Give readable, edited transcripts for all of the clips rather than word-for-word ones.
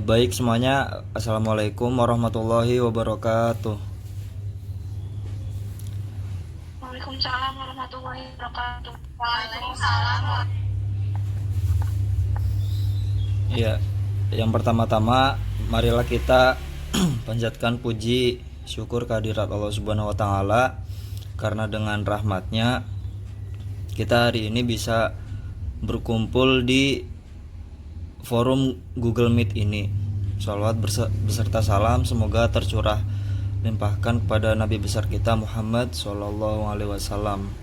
Baik semuanya, Assalamualaikum warahmatullahi wabarakatuh. Waalaikumsalam warahmatullahi wabarakatuh. Waalaikumsalam. Ya, yang pertama-tama marilah kita panjatkan puji syukur kehadirat Allah Subhanahu wa taala, karena dengan rahmatnya kita hari ini bisa berkumpul di forum Google Meet ini. Shalawat beserta salam semoga tercurah limpahkan kepada Nabi besar kita Muhammad Shallallahu Alaihi Wasallam,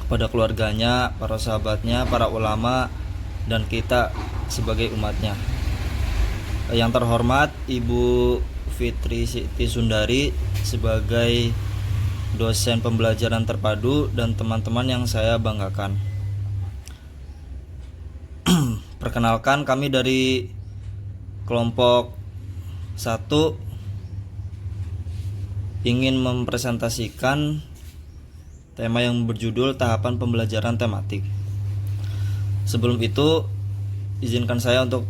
kepada keluarganya, para sahabatnya, para ulama, dan kita sebagai umatnya. Yang terhormat Ibu Fitri Siti Sundari sebagai dosen pembelajaran terpadu dan teman-teman yang saya banggakan. Perkenalkan, kami dari kelompok 1 ingin mempresentasikan tema yang berjudul tahapan pembelajaran tematik. Sebelum itu, izinkan saya untuk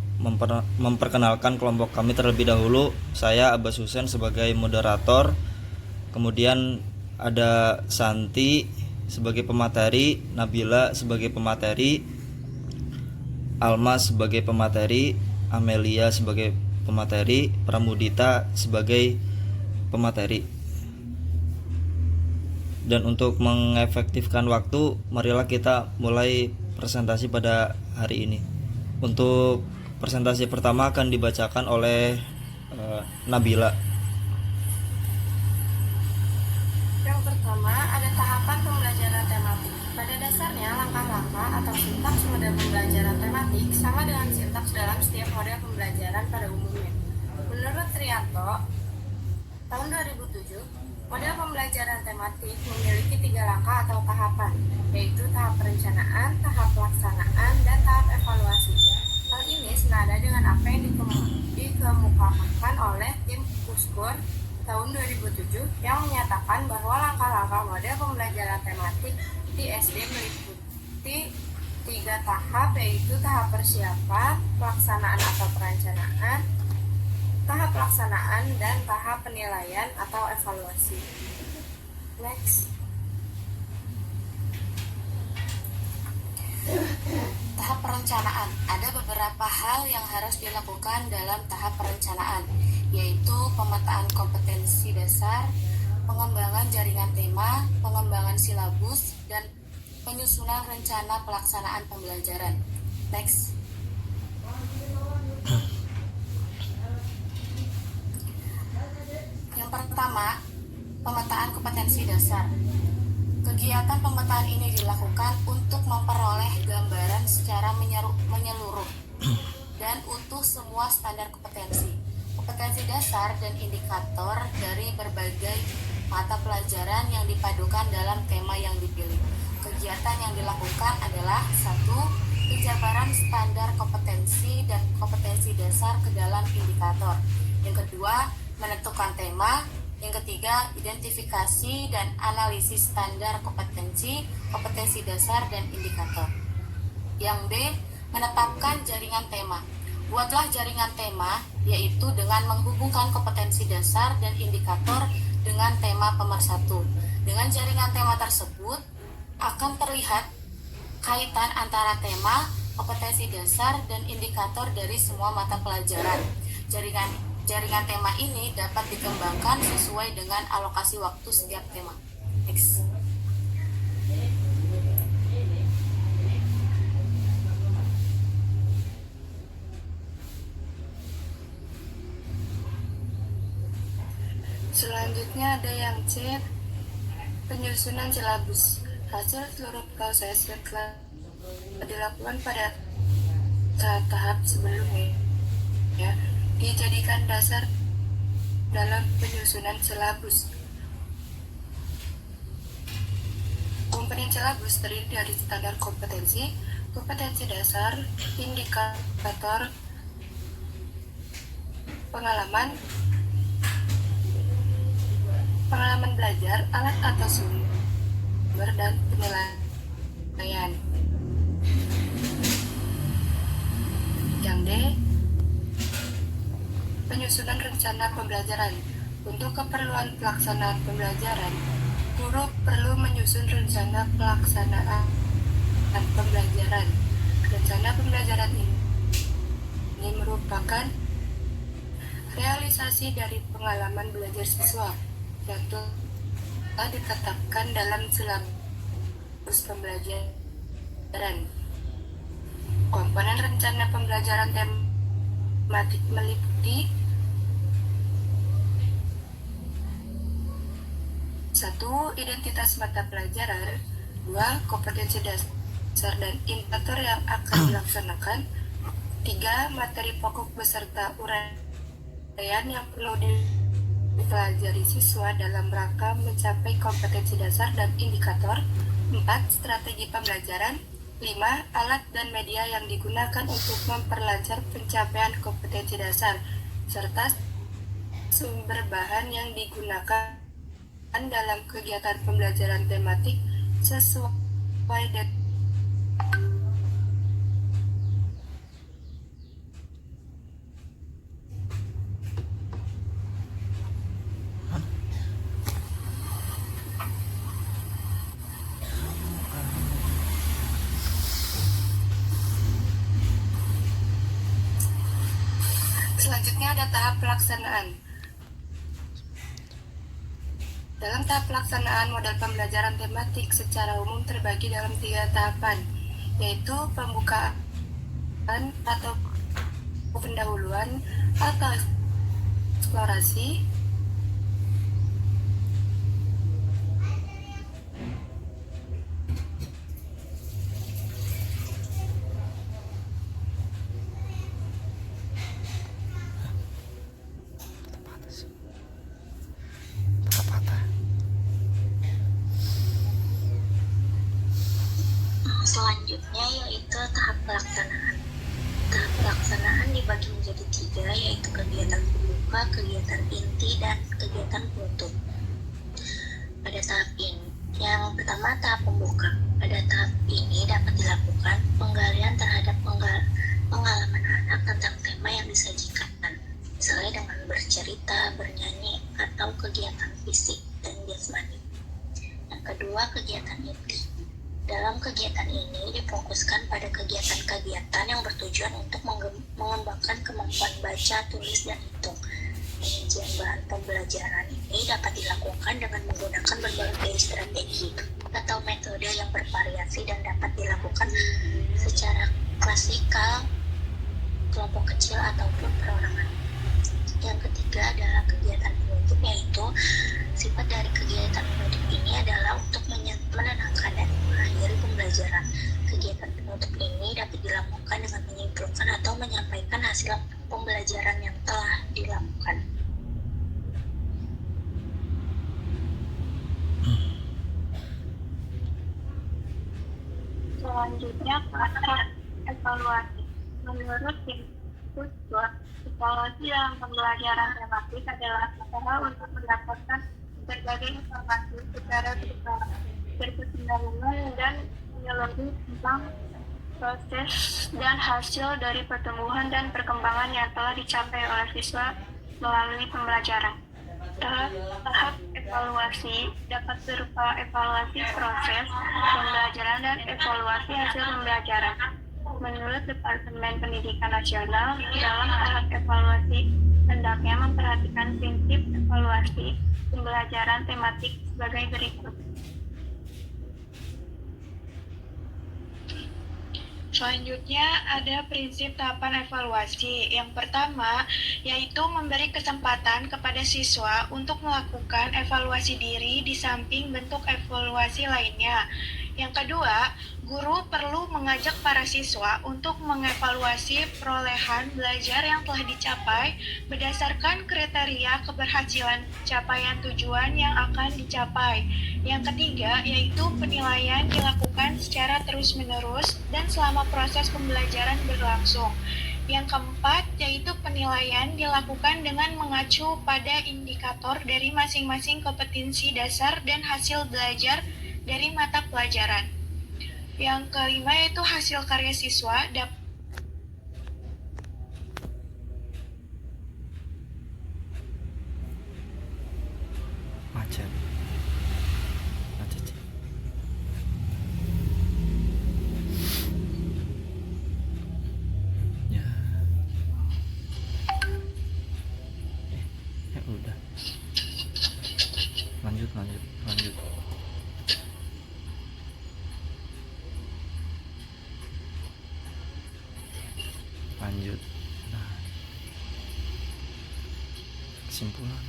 memperkenalkan kelompok kami terlebih dahulu. Saya Abbas Husen sebagai moderator, kemudian ada Santi sebagai pemateri, Nabila sebagai pemateri, Alma sebagai pemateri, Amelia sebagai pemateri, Pramudita sebagai pemateri. Dan untuk mengefektifkan waktu, marilah kita mulai presentasi pada hari ini. Untuk presentasi pertama akan dibacakan oleh Nabila. Yang pertama, ada tahapan pembelajaran tematik. Pada dasarnya, langkah-langkah atau sintaks model pembelajaran tematik sama dengan sintaks dalam setiap model pembelajaran pada umumnya. Menurut Trianto, tahun 2007, model pembelajaran tematik memiliki 3 langkah atau tahapan, yaitu tahap perencanaan, tahap pelaksanaan, dan tahap evaluasi. Hal ini senada dengan apa yang dikemukakan oleh tim Puskur tahun 2007 yang menyatakan bahwa langkah-langkah model pembelajaran tematik di SD meliputi 3 tahap, yaitu tahap persiapan, pelaksanaan atau perencanaan, tahap pelaksanaan, dan tahap penilaian atau evaluasi. Next. Tahap perencanaan. Ada beberapa hal yang harus dilakukan dalam tahap perencanaan, yaitu pemetaan kompetensi dasar, pengembangan jaringan tema, pengembangan silabus, dan penyusunan rencana pelaksanaan pembelajaran. Next. Yang pertama, pemetaan kompetensi dasar. Kegiatan pemetaan ini dilakukan untuk memperoleh gambaran secara menyeluruh dan utuh semua standar kompetensi dasar dan indikator dari berbagai mata pelajaran yang dipadukan dalam tema yang dipilih. Kegiatan yang dilakukan adalah 1. Penjabaran standar kompetensi dan kompetensi dasar ke dalam indikator. Yang kedua, menentukan tema. Yang ketiga, identifikasi dan analisis standar kompetensi dasar dan indikator. Yang B, menetapkan jaringan tema. Buatlah jaringan tema, yaitu dengan menghubungkan kompetensi dasar dan indikator dengan tema pemersatu. Dengan jaringan tema tersebut, akan terlihat kaitan antara tema, kompetensi dasar, dan indikator dari semua mata pelajaran. Jaringan tema ini dapat dikembangkan sesuai dengan alokasi waktu setiap tema. Next. Selanjutnya ada yang C, penyusunan silabus. Hasil seluruh proses yang telah dilakukan pada tahap sebelumnya dijadikan dasar dalam penyusunan silabus. Komponen silabus terdiri dari standar kompetensi dasar, indikator, pengalaman belajar, alat atau sumber, dan penilaian. Yang D, penyusunan rencana pembelajaran. Untuk keperluan pelaksanaan pembelajaran, guru perlu menyusun rencana pelaksanaan pembelajaran. Rencana pembelajaran ini merupakan realisasi dari pengalaman belajar siswa yang telah ditetapkan dalam silabus pembelajaran. Komponen rencana pembelajaran tematik meliputi 1. Identitas mata pelajaran. 2. Kompetensi dasar dan indikator yang akan dilaksanakan. 3. Materi pokok beserta uraian yang perlu dipelajari siswa dalam rangka mencapai kompetensi dasar dan indikator. 4. Strategi pembelajaran. 5. Alat dan media yang digunakan untuk memperlancar pencapaian kompetensi dasar, serta sumber bahan yang digunakan dalam kegiatan pembelajaran tematik sesuai dengan Selanjutnya ada tahap pelaksanaan. Dalam tahap pelaksanaan, model pembelajaran tematik secara umum terbagi dalam 3 tahapan, yaitu pembukaan atau pendahuluan atau eksplorasi, selanjutnya yaitu tahap pelaksanaan. Tahap pelaksanaan dibagi menjadi 3, yaitu kegiatan pembuka, kegiatan inti, dan kegiatan penutup. Pada tahap ini, yang pertama tahap pembuka. Pada tahap ini dapat dilakukan penggalian terhadap pengalaman anak tentang tema yang disajikan, misalnya dengan bercerita, bernyanyi, atau kegiatan fisik dan jasmani. Yang kedua, kegiatan inti. Dalam kegiatan ini difokuskan pada kegiatan-kegiatan yang bertujuan untuk mengembangkan kemampuan baca, tulis, dan hitung. Penyajian bahan pembelajaran ini dapat dilakukan dengan menggunakan berbagai strategi atau metode yang bervariasi dan dapat dilakukan secara klasikal, kelompok kecil, ataupun perorangan. Yang ketiga adalah kegiatan penutup, yaitu sifat dari kegiatan penutup ini adalah untuk menenangkan dan mengakhiri pembelajaran. Kegiatan penutup ini dapat dilakukan dengan menyimpulkan atau menyampaikan hasil pembelajaran yang telah dilakukan. Selanjutnya, tahap evaluasi. Menurut tim Pusat, evaluasi dalam pembelajaran tematik adalah usaha untuk mendapatkan berbagai informasi secara berkesinambungan dan menyeluruh tentang proses dan hasil dari pertumbuhan dan perkembangan yang telah dicapai oleh siswa melalui pembelajaran. Tahap evaluasi dapat berupa evaluasi proses pembelajaran dan evaluasi hasil pembelajaran. Menurut Departemen Pendidikan Nasional, dalam tahap evaluasi hendaknya memperhatikan prinsip evaluasi pembelajaran tematik sebagai berikut. Selanjutnya ada prinsip tahapan evaluasi. Yang pertama, yaitu memberi kesempatan kepada siswa untuk melakukan evaluasi diri di samping bentuk evaluasi lainnya. Yang kedua, guru perlu mengajak para siswa untuk mengevaluasi perolehan belajar yang telah dicapai berdasarkan kriteria keberhasilan capaian tujuan yang akan dicapai. Yang ketiga, yaitu penilaian dilakukan secara terus-menerus dan selama proses pembelajaran berlangsung. Yang keempat, yaitu penilaian dilakukan dengan mengacu pada indikator dari masing-masing kompetensi dasar dan hasil belajar dari mata pelajaran. Yang kelima, yaitu hasil karya siswa Macet. Macet. Ya. Udah. Lanjut. Nah, kesimpulan.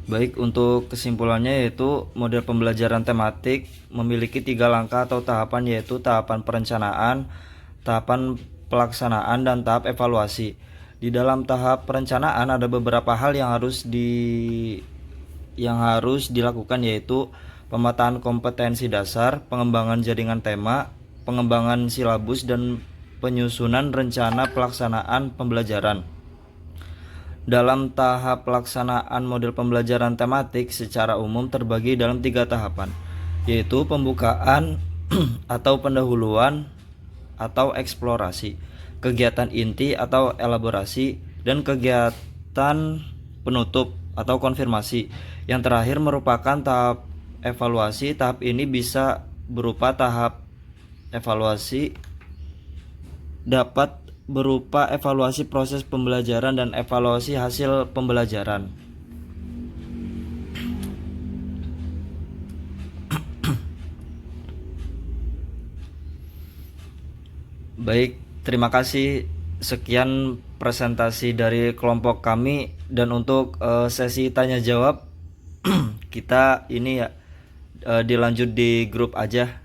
Baik, untuk kesimpulannya yaitu model pembelajaran tematik memiliki 3 langkah atau tahapan, yaitu tahapan perencanaan, tahapan pelaksanaan, dan tahap evaluasi. Di dalam tahap perencanaan ada beberapa hal yang harus dilakukan, yaitu pemetaan kompetensi dasar, pengembangan jaringan tema, pengembangan silabus, dan penyusunan rencana pelaksanaan pembelajaran. Dalam tahap pelaksanaan model pembelajaran tematik secara umum terbagi dalam 3 tahapan, yaitu pembukaan atau pendahuluan atau eksplorasi, kegiatan inti atau elaborasi, dan kegiatan penutup atau konfirmasi. Yang terakhir merupakan tahap evaluasi. Tahap ini bisa berupa tahap evaluasi dapat berupa evaluasi proses pembelajaran dan evaluasi hasil pembelajaran. Baik, terima kasih. Sekian presentasi dari kelompok kami, dan untuk sesi tanya jawab kita ini ya dilanjut di grup aja.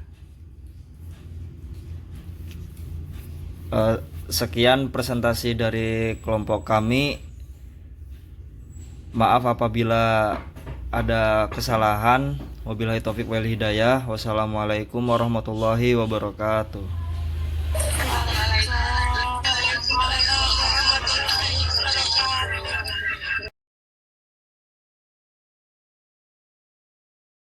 Sekian presentasi dari kelompok kami. Maaf apabila ada kesalahan. Wabillahi taufik wal hidayah. Wassalamualaikum warahmatullahi wabarakatuh.